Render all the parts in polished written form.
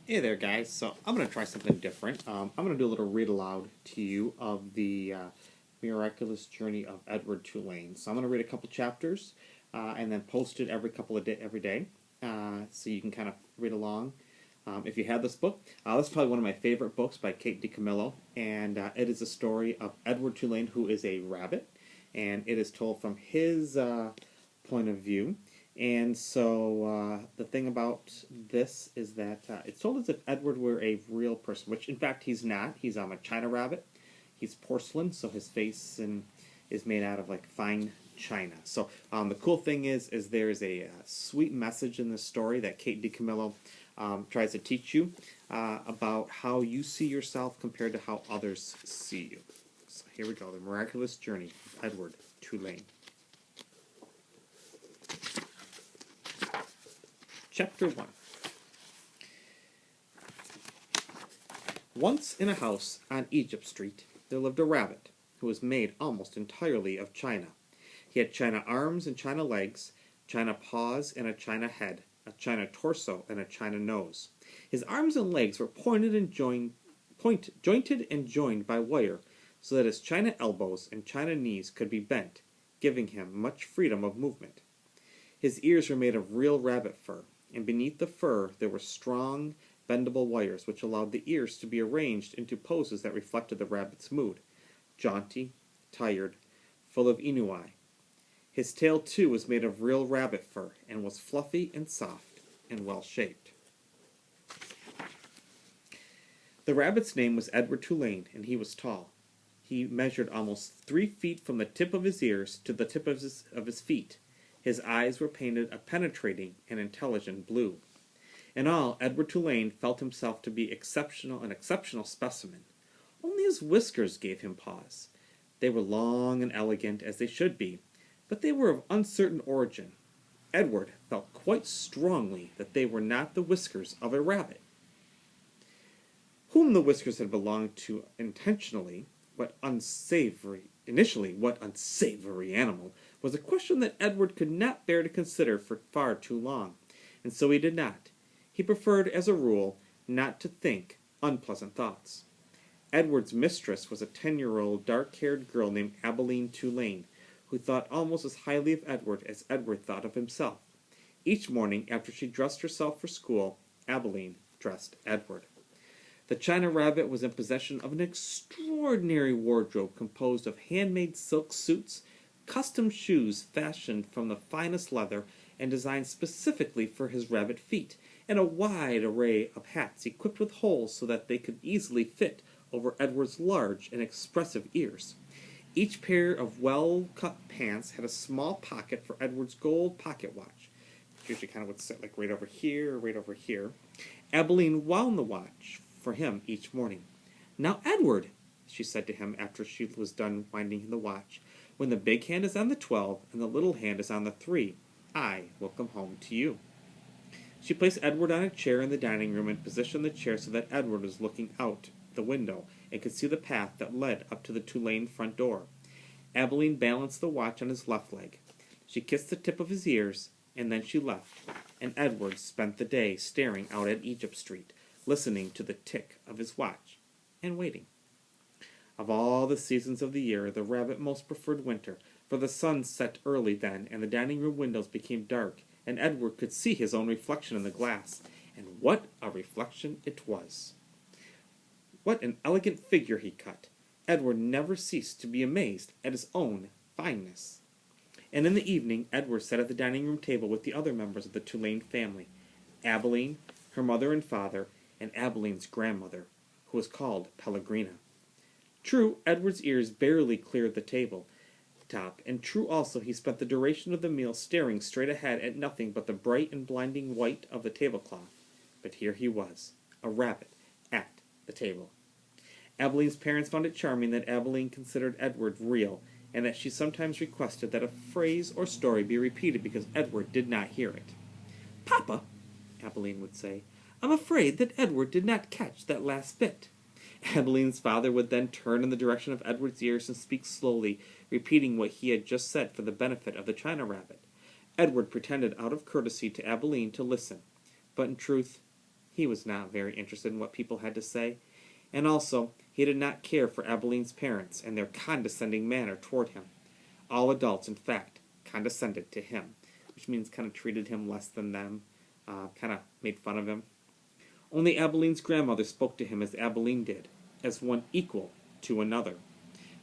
Hey there, guys. So I'm going to try something different. I'm going to do a little read aloud to you of the miraculous journey of Edward Tulane. So I'm going to read a couple chapters and then post it every day, so you can kind of read along. If you have this book, this is probably one of my favorite books by Kate DiCamillo, and it is a story of Edward Tulane, who is a rabbit, and it is told from his point of view. And so the thing about this is that it's told as if Edward were a real person, which in fact he's not. He's a China rabbit. He's porcelain, so his face is made out of like fine china. So the cool thing is there's a sweet message in this story that Kate DiCamillo tries to teach you about how you see yourself compared to how others see you. So here we go, the miraculous journey of Edward Tulane. Chapter 1. Once in a house on Egypt Street, there lived a rabbit who was made almost entirely of china. He had china arms and china legs, china paws and a china head, a china torso and a china nose. His arms and legs were jointed and joined by wire, so that his china elbows and china knees could be bent, giving him much freedom of movement. His ears were made of real rabbit fur, and beneath the fur there were strong, bendable wires which allowed the ears to be arranged into poses that reflected the rabbit's mood, jaunty, tired, full of ennui. His tail, too, was made of real rabbit fur, and was fluffy and soft and well-shaped. The rabbit's name was Edward Tulane, and he was tall. He measured almost 3 feet from the tip of his ears to the tip of his feet. His eyes were painted a penetrating and intelligent blue. In all, Edward Tulane felt himself to be an exceptional specimen. Only his whiskers gave him pause. They were long and elegant, as they should be, but they were of uncertain origin. Edward felt quite strongly that they were not the whiskers of a rabbit. Whom the whiskers had belonged to intentionally, what unsavory animal, was a question that Edward could not bear to consider for far too long, and so he did not. He preferred, as a rule, not to think unpleasant thoughts. Edward's mistress was a 10-year-old dark-haired girl named Abilene Tulane, who thought almost as highly of Edward as Edward thought of himself. Each morning, after she dressed herself for school, Abilene dressed Edward. The China Rabbit was in possession of an extraordinary wardrobe composed of handmade silk suits, custom shoes fashioned from the finest leather and designed specifically for his rabbit feet, and a wide array of hats equipped with holes so that they could easily fit over Edward's large and expressive ears. Each pair of well-cut pants had a small pocket for Edward's gold pocket watch, which usually kind of would sit like right over here or right over here. Abilene wound the watch for him each morning. "Now, Edward," she said to him after she was done winding the watch, "when the big hand is on the 12 and the little hand is on the 3, I will come home to you." She placed Edward on a chair in the dining room and positioned the chair so that Edward was looking out the window and could see the path that led up to the Tulane front door. Abilene balanced the watch on his left leg. She kissed the tip of his ears, and then she left, and Edward spent the day staring out at Egypt Street, listening to the tick of his watch, and waiting. Of all the seasons of the year, the rabbit most preferred winter, for the sun set early then, and the dining room windows became dark, and Edward could see his own reflection in the glass. And what a reflection it was! What an elegant figure he cut! Edward never ceased to be amazed at his own fineness. And in the evening, Edward sat at the dining room table with the other members of the Tulane family, Abilene, her mother and father, and Abilene's grandmother, who was called Pellegrina. True, Edward's ears barely cleared the table top, and true also he spent the duration of the meal staring straight ahead at nothing but the bright and blinding white of the tablecloth. But here he was, a rabbit, at the table. Abilene's parents found it charming that Abilene considered Edward real, and that she sometimes requested that a phrase or story be repeated because Edward did not hear it. "Papa," Abilene would say, "I'm afraid that Edward did not catch that last bit." Abilene's father would then turn in the direction of Edward's ears and speak slowly, repeating what he had just said for the benefit of the China Rabbit. Edward pretended out of courtesy to Abilene to listen, but in truth He was not very interested in what people had to say, and also he did not care for Abeline's parents and their condescending manner toward him. All adults, in fact, condescended to him, which means kind of treated him less than them, kind of made fun of him. Only Abeline's grandmother spoke to him as Abeline did, as one equal to another.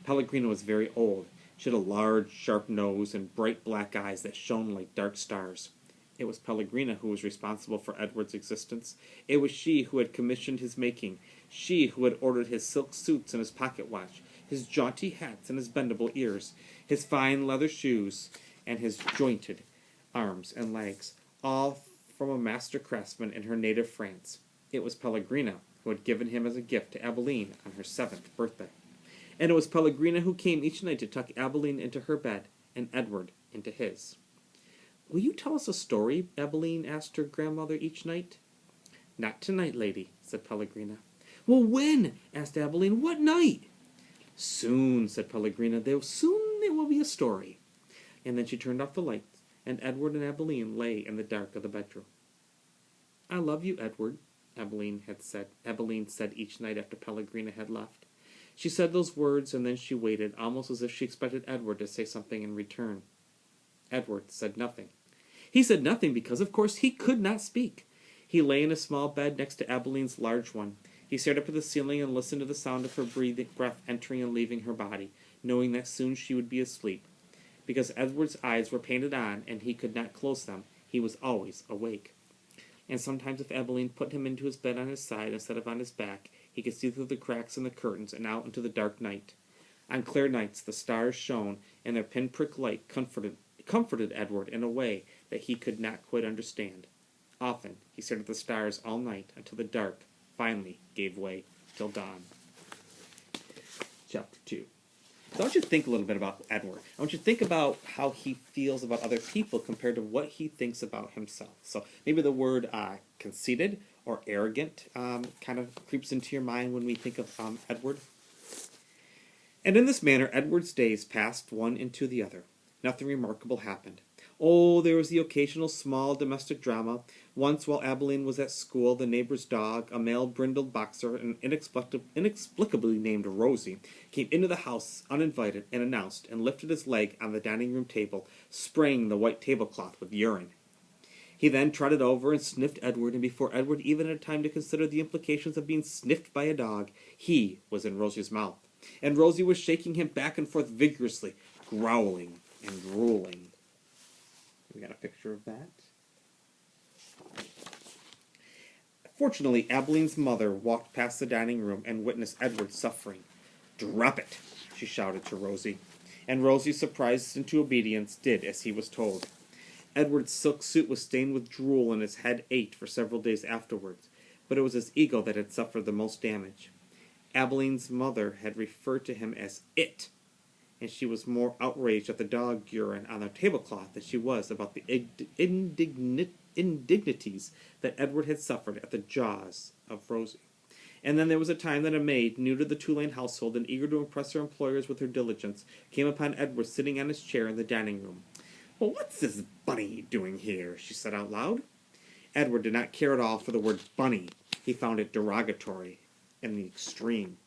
Pellegrina was very old. She had a large, sharp nose and bright black eyes that shone like dark stars. It was Pellegrina who was responsible for Edward's existence. It was she who had commissioned his making, she who had ordered his silk suits and his pocket watch, his jaunty hats and his bendable ears, his fine leather shoes, and his jointed arms and legs, all from a master craftsman in her native France. It was Pellegrina who had given him as a gift to Abeline on her 7th birthday. And it was Pellegrina who came each night to tuck Abeline into her bed and Edward into his. "Will you tell us a story?" Abeline asked her grandmother each night. "Not tonight, lady," said Pellegrina. "Well, when?" asked Abeline. "What night?" "Soon," said Pellegrina. Soon there will be a story." And then she turned off the lights, and Edward and Abeline lay in the dark of the bedroom. "I love you, Edward," Abeline said each night after Pellegrina had left. She said those words, and then she waited, almost as if she expected Edward to say something in return. Edward said nothing. He said nothing because, of course, he could not speak. He lay in a small bed next to Abeline's large one. He stared up at the ceiling and listened to the sound of her breath entering and leaving her body, knowing that soon she would be asleep. Because Edward's eyes were painted on, and he could not close them, he was always awake. And sometimes if Abeline put him into his bed on his side instead of on his back, he could see through the cracks in the curtains and out into the dark night. On clear nights the stars shone, and their pinprick light comforted Edward in a way that he could not quite understand. Often he stared at the stars all night until the dark finally gave way till dawn. Chapter 2. So I want you to think a little bit about Edward. I want you to think about how he feels about other people compared to what he thinks about himself. So maybe the word conceited or arrogant kind of creeps into your mind when we think of Edward. And in this manner, Edward's days passed one into the other. Nothing remarkable happened. Oh, there was the occasional small domestic drama. Once, while Abeline was at school, the neighbor's dog, a male brindled boxer, and inexplicably named Rosie, came into the house uninvited and announced, and lifted his leg on the dining room table, spraying the white tablecloth with urine. He then trotted over and sniffed Edward, and before Edward even had time to consider the implications of being sniffed by a dog, he was in Rosie's mouth, and Rosie was shaking him back and forth vigorously, growling and drooling. We got a picture of that. Fortunately, Abeline's mother walked past the dining room and witnessed Edward suffering. "Drop it," she shouted to Rosie, and Rosie, surprised into obedience, did as he was told. Edward's silk suit was stained with drool, and his head ached for several days afterwards, but it was his ego that had suffered the most damage. Abeline's mother had referred to him as "it," and she was more outraged at the dog urine on the tablecloth than she was about the indignities that Edward had suffered at the jaws of Rosie. And then there was a time that a maid, new to the Tulane household and eager to impress her employers with her diligence, came upon Edward sitting on his chair in the dining room. "Well, what's this bunny doing here?" she said out loud. Edward did not care at all for the word bunny. He found it derogatory in the extreme.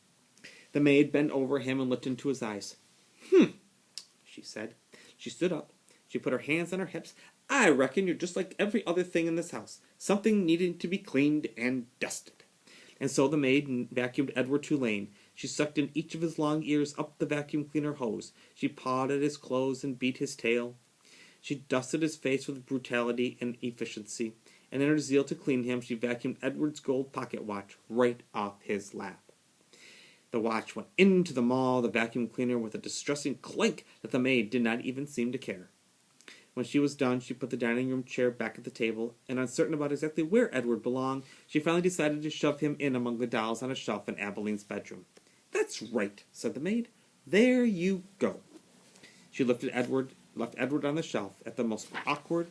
The maid bent over him and looked into his eyes. She said. She stood up. She put her hands on her hips. "I reckon you're just like every other thing in this house. Something needing to be cleaned and dusted." And so the maid vacuumed Edward Tulane. She sucked in each of his long ears up the vacuum cleaner hose. She pawed at his clothes and beat his tail. She dusted his face with brutality and efficiency. And in her zeal to clean him, she vacuumed Edward's gold pocket watch right off his lap. The watch went into the maw of the vacuum cleaner with a distressing clink that the maid did not even seem to care. When she was done, she put the dining room chair back at the table, and uncertain about exactly where Edward belonged, she finally decided to shove him in among the dolls on a shelf in Abeline's bedroom. "That's right," said the maid. "There you go." She left Edward on the shelf at the most awkward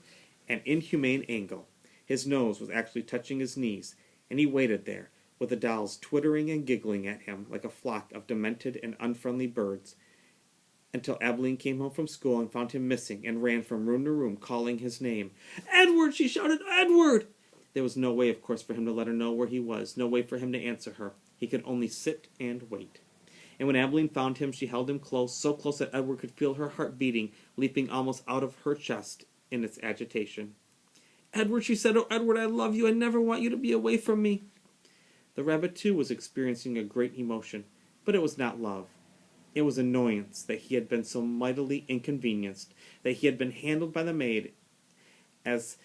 and inhumane angle. His nose was actually touching his knees, and he waited there, with the dolls twittering and giggling at him like a flock of demented and unfriendly birds, until Abeline came home from school and found him missing and ran from room to room calling his name. "Edward!" she shouted. "Edward!" There was no way, of course, for him to let her know where he was, no way for him to answer her. He could only sit and wait. And when Abilene found him, she held him close, so close that Edward could feel her heart beating, leaping almost out of her chest in its agitation. "Edward," she said, "oh, Edward, I love you. I never want you to be away from me." The rabbit, too, was experiencing a great emotion, but it was not love. It was annoyance that he had been so mightily inconvenienced, that he had been handled by the maid as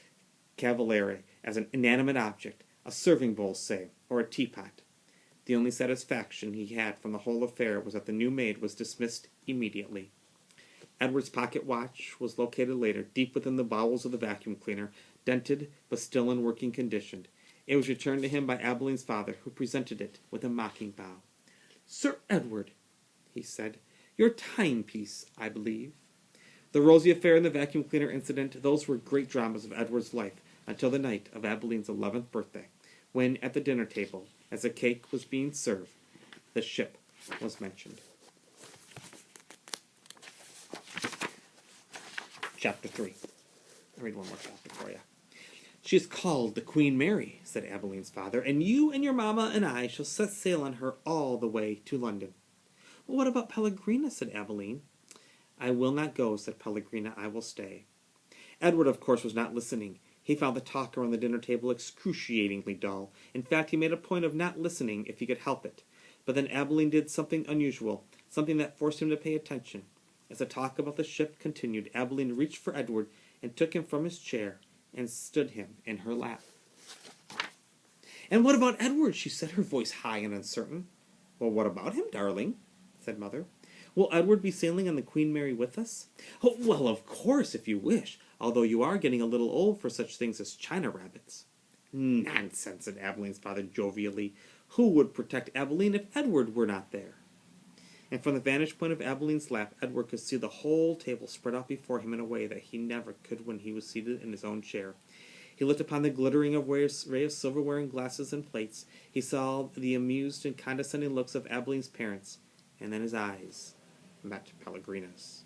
cavaliere, as an inanimate object, a serving bowl, say, or a teapot. The only satisfaction he had from the whole affair was that the new maid was dismissed immediately. Edward's pocket watch was located later, deep within the bowels of the vacuum cleaner, dented but still in working condition. It was returned to him by Abilene's father, who presented it with a mocking bow. "Sir Edward," he said, "your timepiece, I believe." The rosy affair and the vacuum cleaner incident, those were great dramas of Edward's life, until the night of Abilene's 11th birthday, when, at the dinner table, as the cake was being served, the ship was mentioned. Chapter 3. I'll read one more chapter for you. "She is called the Queen Mary," said Abilene's father, "and you and your mamma and I shall set sail on her all the way to London." "Well, what about Pellegrina?" said Abilene. "I will not go," said Pellegrina. "I will stay." Edward, of course, was not listening. He found the talk around the dinner table excruciatingly dull. In fact, he made a point of not listening if he could help it. But then Abilene did something unusual, something that forced him to pay attention. As the talk about the ship continued, Abilene reached for Edward and took him from his chair and stood him in her lap. "And what about Edward?" she said, her voice high and uncertain. "Well, what about him, darling?" said Mother. "Will Edward be sailing on the Queen Mary with us?" "Oh, well, of course, if you wish, although you are getting a little old for such things as China rabbits." "Nonsense," said Abilene's father jovially. Who would protect Abilene if Edward were not there? And from the vantage point of Abilene's lap, Edward could see the whole table spread out before him in a way that he never could when he was seated in his own chair. He looked upon the glittering array of silverware and glasses and plates. He saw the amused and condescending looks of Abilene's parents, and then his eyes met Pellegrina's.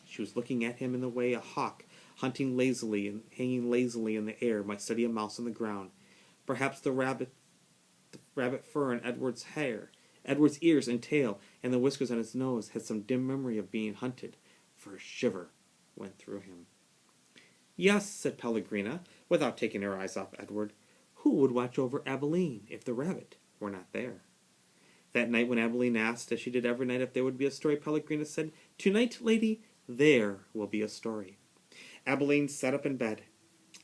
She was looking at him in the way a hawk, hunting lazily and hanging lazily in the air, might study a mouse on the ground. Perhaps the rabbit fur in Edward's hair, Edward's ears and tail, and the whiskers on his nose had some dim memory of being hunted, for a shiver went through him. "Yes," said Pellegrina, without taking her eyes off Edward. "Who would watch over Abilene if the rabbit were not there?" That night when Abilene asked, as she did every night, if there would be a story, Pellegrina said, "Tonight, lady, there will be a story." Abilene sat up in bed.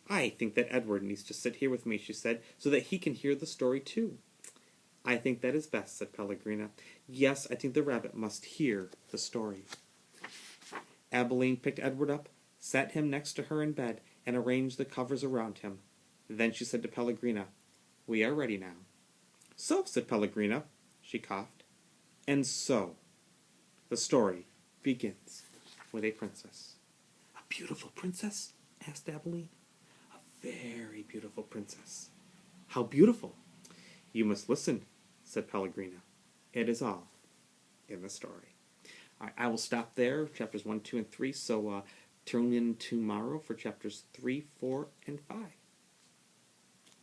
"I think that Edward needs to sit here with me," she said, "so that he can hear the story too." "I think that is best," said Pellegrina. "Yes, I think the rabbit must hear the story." Abilene picked Edward up, sat him next to her in bed, and arranged the covers around him. Then she said to Pellegrina, "We are ready now." "So," said Pellegrina. She coughed. "And so, the story begins with a princess." "A beautiful princess?" asked Abilene. "A very beautiful princess." "How beautiful?" "You must listen," said Pellegrina. "It is all in the story." All right, I will stop there, chapters 1, 2, and 3, so tune in tomorrow for chapters 3, 4, and 5.